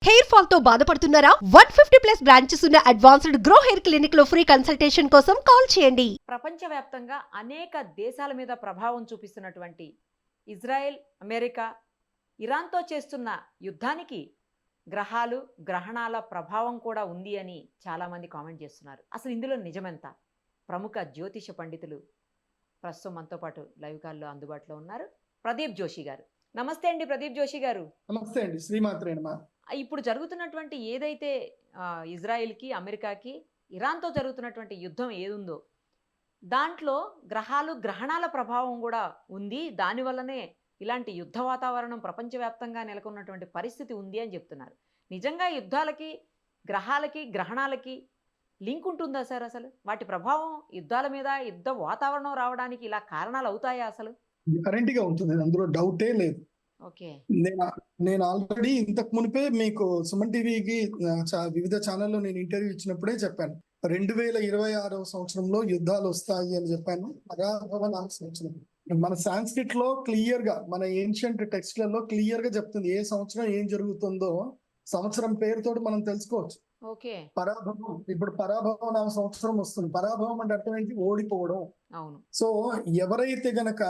Hair fall తో బాధపడుతున్నారా? 150+ branches ఉన్న అడ్వాన్స్డ్ గ్రో హెయిర్ క్లినిక్ లో ఫ్రీ కన్సల్టేషన్ కోసం కాల్ చేయండి. ప్రపంచవ్యాప్తంగా అనేక దేశాల మీద ప్రభావం చూపిస్తున్నటువంటి ఇజ్రాయెల్, అమెరికా, ఇరాన్తో చేస్తున్న యుద్ధానికి గ్రహాలు, గ్రహణాల ప్రభావం కూడా ఉంది అని చాలామంది కామెంట్ చేస్తున్నారు. అసలు ఇందులో నిజమెంత? ప్రముఖ జ్యోతిష పండితులు ప్రస్తుతం మనతో పాటు లైవ్ కాల్లో అందుబాటులో ఉన్నారు. ప్రదీప్ జోషి గారు. నమస్తే అండి ప్రదీప్ జోషి గారు. నమస్తే అండి, శ్రీమాత్రే నమః. ఇప్పుడు జరుగుతున్నటువంటి ఏదైతే ఇజ్రాయెల్కి, అమెరికాకి, ఇరాన్తో జరుగుతున్నటువంటి యుద్ధం ఏదుందో దాంట్లో గ్రహాలు, గ్రహణాల ప్రభావం కూడా ఉంది. దానివల్లనే ఇలాంటి యుద్ధ వాతావరణం ప్రపంచవ్యాప్తంగా నెలకొన్నటువంటి పరిస్థితి ఉంది అని చెప్తున్నారు. నిజంగా యుద్ధాలకి, గ్రహాలకి, గ్రహణాలకి లింక్ ఉంటుందా సార్? అసలు వాటి ప్రభావం యుద్ధాల మీద, యుద్ధ వాతావరణం రావడానికి ఇలా కారణాలు అవుతాయా అసలు? కరెంట్గా ఉంటుంది, అందులో డౌటే లేదు. ఓకే. నేను ఆల్రెడీ ఇంతకు మునిపే మీకు సుమన్ టీవీకి వివిధ ఛానల్లో నేను ఇంటర్వ్యూ ఇచ్చినప్పుడే చెప్పాను. 2026 సంవత్సరంలో యుద్ధాలు వస్తాయి అని చెప్పాను. పరాభవ నామ సంవత్సరం మన సాంస్క్రిట్ లో క్లియర్ గా, మన ఏన్షియంట్ టెక్స్ట్లలో క్లియర్ గా చెప్తుంది ఏ సంవత్సరం ఏం జరుగుతుందో. సంవత్సరం పేరుతో మనం తెలుసుకోవచ్చు. ఓకే. పరాభవం, ఇప్పుడు పరాభవ నామ సంవత్సరం వస్తుంది. పరాభవం అంటే అర్థం ఏంటి? ఓడిపోవడం. అవును. సో ఎవరైతే గనక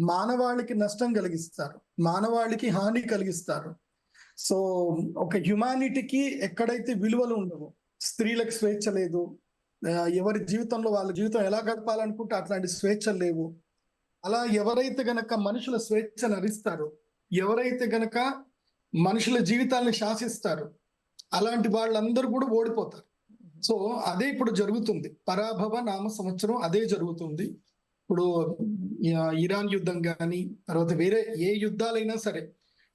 మానవాళికి నష్టం కలిగిస్తారు, మానవాళికి హాని కలిగిస్తారు, సో ఒక హ్యుమానిటీకి ఎక్కడైతే విలువలు ఉండవు, స్త్రీలకు స్వేచ్ఛ లేదు, ఎవరి జీవితంలో వాళ్ళ జీవితం ఎలా గడపాలనుకుంటే అట్లాంటి స్వేచ్ఛలు లేవు, అలా ఎవరైతే గనక మనుషుల స్వేచ్ఛను హరిస్తారో, ఎవరైతే గనక మనుషుల జీవితాలను శాసిస్తారు, అలాంటి వాళ్ళందరూ కూడా ఓడిపోతారు. సో అదే ఇప్పుడు జరుగుతుంది. పరాభవ నామ సంవత్సరం అదే జరుగుతుంది. ఇప్పుడు ఇరాన్ యుద్ధం కానీ, తర్వాత వేరే ఏ యుద్ధాలైనా సరే,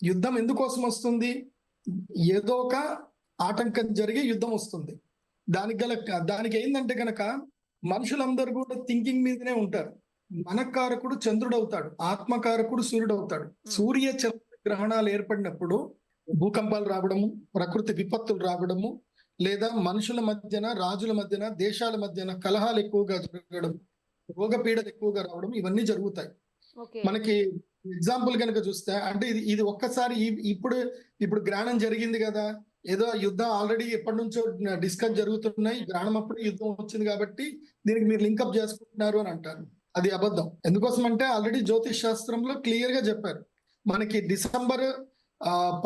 యుద్ధం ఎందుకోసం వస్తుంది? ఏదో ఒక ఆటంకం జరిగి యుద్ధం వస్తుంది. దానికి ఏంటంటే గనక మనుషులందరూ కూడా థింకింగ్ మీదనే ఉంటారు. మనకారకుడు చంద్రుడు అవుతాడు, ఆత్మకారకుడు సూర్యుడు అవుతాడు. సూర్య చంద్ర గ్రహణాలు ఏర్పడినప్పుడు భూకంపాలు రావడము, ప్రకృతి విపత్తులు రావడము, లేదా మనుషుల మధ్యన, రాజుల మధ్యన, దేశాల మధ్యన కలహాలు ఎక్కువగా జరగడం, రోగపీడలు ఎక్కువగా రావడం, ఇవన్నీ జరుగుతాయి. మనకి ఎగ్జాంపుల్ కనుక చూస్తే, అంటే ఇది ఒక్కసారి ఇప్పుడు గ్రహణం జరిగింది కదా, ఏదో యుద్ధం ఆల్రెడీ ఎప్పటి నుంచో డిస్కస్ జరుగుతున్నాయి, గ్రహణం అప్పుడు యుద్ధం వచ్చింది కాబట్టి దీనికి మీరు లింకప్ చేసుకుంటున్నారు అని అంటారు. అది అబద్ధం. ఎందుకోసం అంటే ఆల్రెడీ జ్యోతిష్ శాస్త్రంలో క్లియర్ గా చెప్పారు. మనకి డిసెంబర్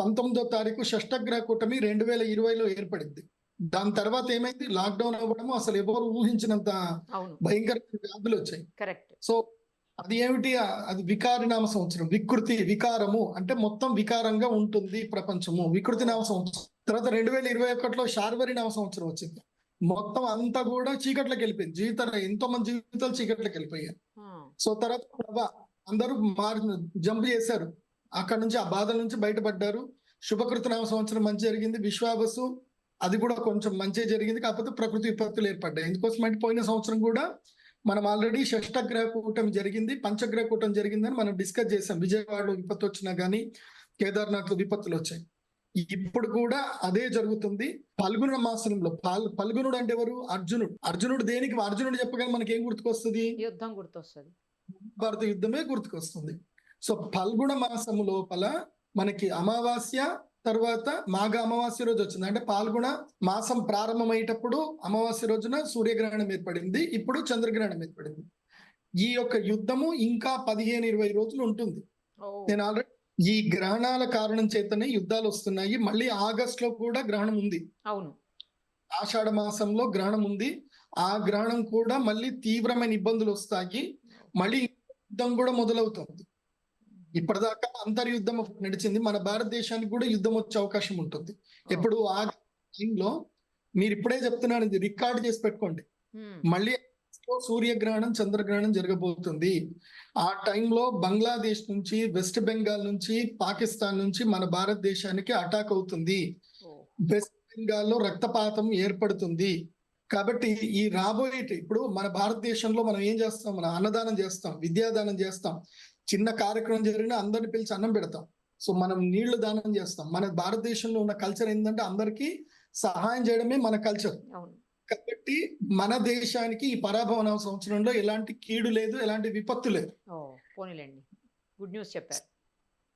19వ తారీఖు షష్టగ్రహ కూటమి 2020లో ఏర్పడింది. దాని తర్వాత ఏమైంది? లాక్డౌన్ అవ్వడము, అసలు ఎవరు ఊహించినంత భయంకర వ్యాధులు వచ్చాయి. సో అది ఏమిటి? అది వికారినామ సంవత్సరం. వికారము అంటే మొత్తం వికారంగా ఉంటుంది ప్రపంచము. వికృతి నామ సంవత్సరం. తర్వాత 2021లో శార్వరి నామ సంవత్సరం వచ్చింది. మొత్తం అంతా కూడా చీకట్లోకి వెళ్ళిపోయింది. ఎంతో మంది జీవితాలు చీకట్లోకి వెళ్ళిపోయారు. సో తర్వాత అందరూ జంప్ చేశారు, అక్కడ నుంచి ఆ బాధల నుంచి బయటపడ్డారు. శుభకృతి నామ సంవత్సరం మంచి జరిగింది. విశ్వావసు, అది కూడా కొంచెం మంచి జరిగింది. కాకపోతే ప్రకృతి విపత్తులు ఏర్పడ్డాయి. ఎందుకోసం అంటే పోయిన సంవత్సరం కూడా మనం ఆల్రెడీ షష్టగ్రహ కూటమి జరిగింది, పంచగ్రహ కూటమి జరిగిందని మనం డిస్కస్ చేసాం. విజయవాడలో విపత్తు వచ్చినా కానీ, కేదార్నాథ్ లో విపత్తులు వచ్చాయి. ఇప్పుడు కూడా అదే జరుగుతుంది. ఫల్గుణ మాసంలో ఫల్గుణుడు అంటే ఎవరు? అర్జునుడు దేనికి? అర్జునుడు చెప్పగానే మనకి ఏం గుర్తుకొస్తుంది? యుద్ధం గుర్తొస్తుంది. భారత యుద్ధమే గుర్తుకొస్తుంది. సో ఫల్గుణ మాసము లోపల మనకి అమావాస్య, తర్వాత మాఘ అమావాస్య రోజు వచ్చింది. అంటే పాల్గొన మాసం ప్రారంభమయ్యేటప్పుడు అమావాస్య రోజున సూర్యగ్రహణం ఏర్పడింది, ఇప్పుడు చంద్రగ్రహణం ఏర్పడింది. ఈ యొక్క యుద్ధము ఇంకా 15-20 రోజులు ఉంటుంది. నేను ఆల్రెడీ ఈ గ్రహణాల కారణం చేతనే యుద్ధాలు వస్తున్నాయి. మళ్ళీ ఆగస్ట్ లో కూడా గ్రహణం ఉంది. అవును, ఆషాఢ మాసంలో గ్రహణం ఉంది. ఆ గ్రహణం కూడా మళ్ళీ తీవ్రమైన ఇబ్బందులు వస్తాయి. మళ్ళీ యుద్ధం కూడా మొదలవుతుంది. ఇప్పటిదాకా అంతర్యుద్ధం నడిచింది. మన భారతదేశానికి కూడా యుద్ధం వచ్చే అవకాశం ఉంటుంది. ఎప్పుడు ఆ టైంలో మీరు ఇప్పుడే చెప్తున్నాను, ఇది రికార్డ్ చేసి పెట్టుకోండి. మళ్ళీ సూర్యగ్రహణం, చంద్రగ్రహణం జరగబోతుంది. ఆ టైంలో బంగ్లాదేశ్ నుంచి, వెస్ట్ బెంగాల్ నుంచి, పాకిస్తాన్ నుంచి మన భారతదేశానికి అటాక్ అవుతుంది. వెస్ట్ బెంగాల్లో రక్తపాతం ఏర్పడుతుంది. కాబట్టి ఈ రాబోయే, ఇప్పుడు మన భారతదేశంలో మనం ఏం చేస్తాం? మనం అన్నదానం చేస్తాం, విద్యాదానం చేస్తాం, చిన్న కార్యక్రమం జరిగినా అందరిని పిలిచి అన్నం పెడతాం. సో మనం నీళ్లు దానం చేస్తాం. మన భారతదేశంలో ఉన్న కల్చర్ ఏంటంటే అందరికీ సహాయం చేయడమే మన కల్చర్. కాబట్టి మన దేశానికి ఈ పరాభవ సంవత్సరంలో ఎలాంటి కీడు లేదు, ఎలాంటి విపత్తు లేదు. పోనీలేండి, గుడ్ న్యూస్ చెప్పారు.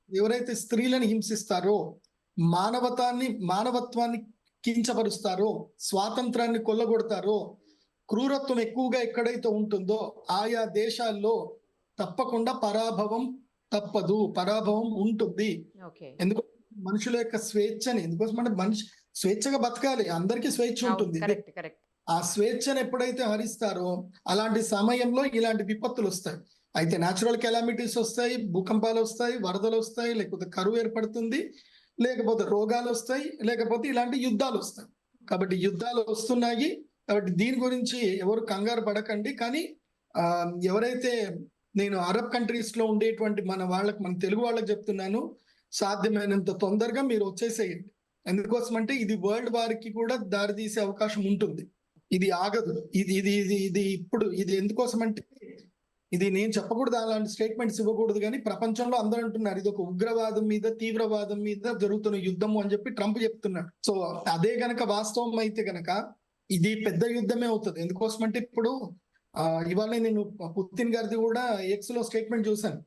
ఎవరైతే స్త్రీలను హింసిస్తారో, మానవత్వాన్ని కించపరుస్తారో, స్వాతంత్రాన్ని కొల్లగొడతారో, క్రూరత్వం ఎక్కువగా ఎక్కడైతే ఉంటుందో ఆయా దేశాల్లో తప్పకుండా పరాభవం తప్పదు, పరాభవం ఉంటుంది. ఓకే. ఎందుకు మనుషుల యొక్క స్వేచ్ఛని, ఎందుకోసం అంటే మనిషి స్వేచ్ఛగా బతకాలి, అందరికీ స్వేచ్ఛ ఉంటుంది. Correct correct. ఆ స్వేచ్ఛను ఎప్పుడైతే హరిస్తారో అలాంటి సమయంలో ఇలాంటి విపత్తులు వస్తాయి. అయితే న్యాచురల్ కెలామిటీస్ వస్తాయి, భూకంపాలు వస్తాయి, వరదలు వస్తాయి, లేకపోతే కరువు ఏర్పడుతుంది, లేకపోతే రోగాలు వస్తాయి, లేకపోతే ఇలాంటి యుద్ధాలు వస్తాయి. కాబట్టి యుద్ధాలు వస్తున్నాయి. కాబట్టి దీని గురించి ఎవరు కంగారు పడకండి. కానీ ఎవరైతే నేను అరబ్ కంట్రీస్ లో ఉండేటువంటి మన తెలుగు వాళ్ళకి చెప్తున్నాను, సాధ్యమైనంత తొందరగా మీరు వచ్చేసేయండి. ఎందుకోసం అంటే ఇది వరల్డ్ వార్ కి కూడా దారి తీసే అవకాశం ఉంటుంది. ఇది ఆగదు. ఇది ఎందుకోసం అంటే ఇది నేను చెప్పకూడదు, అలాంటి స్టేట్మెంట్స్ ఇవ్వకూడదు, కానీ ప్రపంచంలో అందరూ అంటున్నారు ఇది ఒక ఉగ్రవాదం మీద, తీవ్రవాదం మీద జరుగుతున్న యుద్ధము అని చెప్పి ట్రంప్ చెప్తున్నాడు. సో అదే గనక వాస్తవం అయితే గనక ఇది పెద్ద యుద్ధమే అవుతుంది. ఎందుకోసం అంటే ఇప్పుడు ఇవాళ నేను పుతిన్ గారిది కూడా ఎక్స్ లో స్టేట్మెంట్ చూశాను.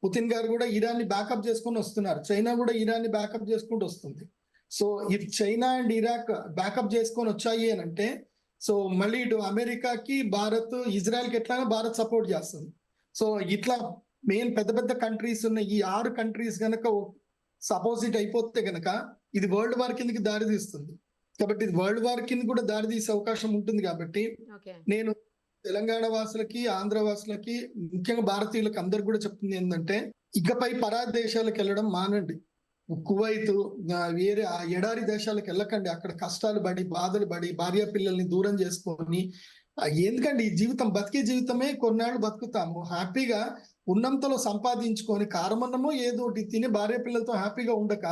పుతిన్ గారు కూడా ఇరాన్ ని బ్యాకప్ చేసుకుని వస్తున్నారు, చైనా కూడా ఇరాన్ ని బ్యాకప్ చేసుకుంటూ వస్తుంది. So if China and Iraq backup చేసుకొని వచ్చాయి అని అంటే, సో మళ్ళీ ఇటు అమెరికాకి, భారత్, ఇజ్రాయెల్ కి ఎట్లాగా భారత్ సపోర్ట్ చేస్తుంది. సో ఇట్లా మెయిన్ పెద్ద పెద్ద కంట్రీస్ ఉన్న ఈ 6 కంట్రీస్ గనక సపోజిట్ అయిపోతే గనక ఇది వరల్డ్ వార్ కిందకి దారి తీస్తుంది. కాబట్టి ఇది వరల్డ్ వార్ కింద కూడా దారి తీసే అవకాశం ఉంటుంది. కాబట్టి నేను తెలంగాణ వాసులకి, ఆంధ్ర వాసులకి, ముఖ్యంగా భారతీయులకు అందరికి కూడా చెప్తుంది ఏంటంటే, ఇకపై పరాయి దేశాలకు వెళ్ళడం మానండి. కువైత్, వేరే ఎడారి దేశాలకు వెళ్ళకండి. అక్కడ కష్టాలు పడి, బాధలు పడి, భార్య పిల్లల్ని దూరం చేసుకొని ఎందుకండి ఈ జీవితం, బతికే జీవితమే కొన్నాళ్ళు బతుకుతాము. హ్యాపీగా ఉన్నంతలో సంపాదించుకొని కారమన్నమో ఏదో తిని భార్య పిల్లలతో హ్యాపీగా ఉండక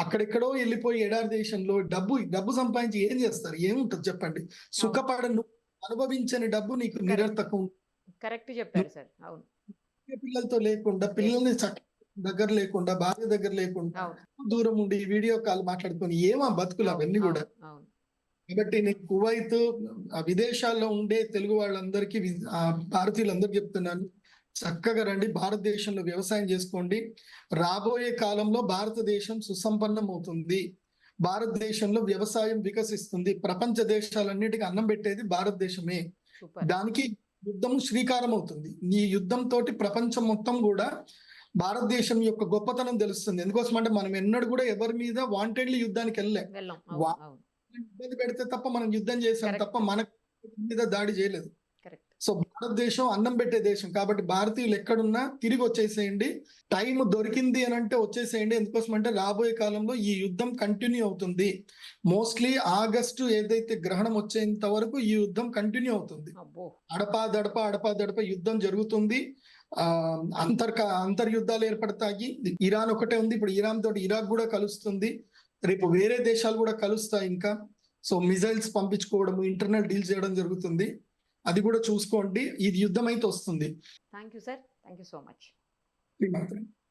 అక్కడెక్కడో వెళ్ళిపోయి ఎడారి దేశంలో డబ్బు సంపాదించి ఏం చేస్తారు? ఏముంటది చెప్పండి? సుఖపడను, అనుభవించని డబ్బు నీకు నిరర్థకం. కరెక్ట్ చెప్పారు సార్. అవును. పిల్లలతో లేకుండా, పిల్లల్ని దగ్గర లేకుండా, భార్య దగ్గర లేకుండా, దూరం ఉండి వీడియో కాల్ మాట్లాడుకొని ఏమా బతుకులు అవన్నీ కూడా. కాబట్టి నేను కువైత్, విదేశాల్లో ఉండే తెలుగు వాళ్ళందరికీ, భారతీయులందరికీ చెప్తున్నాను, చక్కగా రండి, భారతదేశంలో వ్యవసాయం చేసుకోండి. రాబోయే కాలంలో భారతదేశం సుసంపన్నం అవుతుంది, భారతదేశంలో వ్యవసాయం వికసిస్తుంది. ప్రపంచ దేశాలన్నిటికీ అన్నం పెట్టేది భారతదేశమే. దానికి యుద్ధం శ్రీకారం అవుతుంది. ఈ యుద్ధం తోటి ప్రపంచం మొత్తం కూడా భారతదేశం యొక్క గొప్పతనం తెలుస్తుంది. ఎందుకోసం అంటే మనం ఎన్నడూ కూడా ఎవరి మీద వాంటెడ్లీ యుద్ధానికి వెళ్ళలేం. ఇబ్బంది పెడితే తప్ప మనం యుద్ధం చేసాం తప్ప మన మీద దాడి చేయలేదు. సో భారతదేశం అన్నం పెట్టే దేశం. కాబట్టి భారతీయులు ఎక్కడున్నా తిరిగి వచ్చేసేయండి. టైం దొరికింది అని అంటే వచ్చేసేయండి. ఎందుకోసం అంటే రాబోయే కాలంలో ఈ యుద్ధం కంటిన్యూ అవుతుంది. మోస్ట్లీ ఆగస్టు ఏదైతే గ్రహణం వచ్చేంత వరకు ఈ యుద్ధం కంటిన్యూ అవుతుంది. అడపా యుద్ధం జరుగుతుంది. అంతర్యుద్ధాలు ఏర్పడతాయి. ఇరాన్ ఒకటే ఉంది, ఇప్పుడు ఇరాన్ తోటి ఇరాక్ కూడా కలుస్తుంది. రేపు వేరే దేశాలు కూడా కలుస్తాయి ఇంకా. సో మిజైల్స్ పంపించుకోవడం, ఇంటర్నల్ డీల్ చేయడం జరుగుతుంది. అది కూడా చూసుకోండి. ఇది యుద్ధం అయితే వస్తుంది. Thank you sir. Thank you so much.